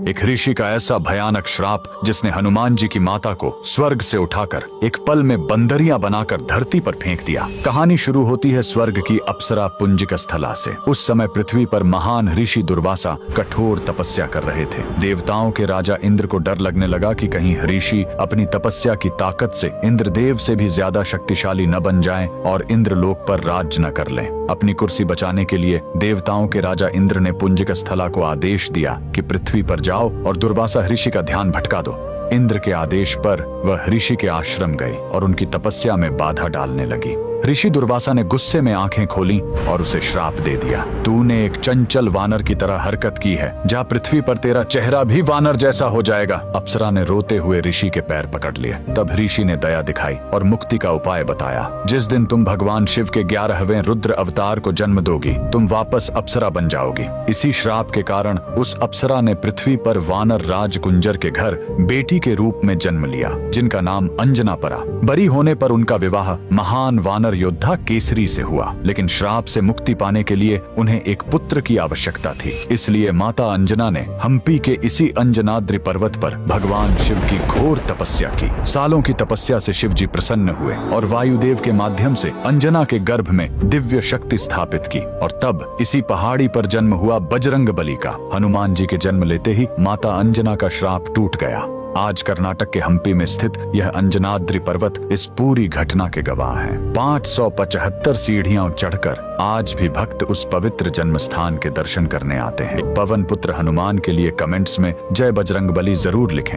एक ऋषि का ऐसा भयानक श्राप जिसने हनुमान जी की माता को स्वर्ग से उठाकर एक पल में बंदरियां बनाकर धरती पर फेंक दिया। कहानी शुरू होती है स्वर्ग की अप्सरा पुंजिक स्थला से। उस समय पृथ्वी पर महान ऋषि दुर्वासा कठोर तपस्या कर रहे थे। देवताओं के राजा इंद्र को डर लगने लगा कि कहीं ऋषि अपनी तपस्या की ताकत से इंद्रदेव से भी ज्यादा शक्तिशाली न बन जाएं और इंद्रलोक पर राज न कर लें। अपनी कुर्सी बचाने के लिए देवताओं के राजा इंद्र ने पुंजिक स्थला को आदेश दिया कि पृथ्वी पर जाओ और दुर्वासा ऋषि का ध्यान भटका दो। इंद्र के आदेश पर वह ऋषि के आश्रम गई और उनकी तपस्या में बाधा डालने लगी। ऋषि दुर्वासा ने गुस्से में आंखें खोली और उसे श्राप दे दिया। तूने एक चंचल वानर की तरह हरकत की है, जा पृथ्वी पर तेरा चेहरा भी वानर जैसा हो जाएगा। अप्सरा ने रोते हुए ऋषि के पैर पकड़ लिए। तब ऋषि ने दया दिखाई और मुक्ति का उपाय बताया। जिस दिन तुम भगवान शिव के 11वें रुद्र अवतार को जन्म दोगी, तुम वापस अप्सरा बन जाओगी। इसी श्राप के कारण उस अप्सरा ने पृथ्वी पर वानर राज कुंजर के घर बेटी के रूप में जन्म लिया, जिनका नाम अंजना पड़ा। बरी होने पर उनका विवाह महान वानर योद्धा केसरी से हुआ, लेकिन श्राप से मुक्ति पाने के लिए उन्हें एक पुत्र की आवश्यकता थी। इसलिए माता अंजना ने हम्पी के इसी अंजनाद्रि पर्वत पर भगवान शिव की घोर तपस्या की। सालों की तपस्या से शिव जी प्रसन्न हुए और वायुदेव के माध्यम से अंजना के गर्भ में दिव्य शक्ति स्थापित की। और तब इसी पहाड़ी पर जन्म हुआ बजरंग बली का। हनुमान जी के जन्म लेते ही माता अंजना का श्राप टूट गया। आज कर्नाटक के हम्पी में स्थित यह अंजनाद्रि पर्वत इस पूरी घटना के गवाह है। 575 सीढ़ियां चढ़कर आज भी भक्त उस पवित्र जन्म स्थान के दर्शन करने आते हैं। पवन पुत्र हनुमान के लिए कमेंट्स में जय बजरंग बली जरूर लिखें।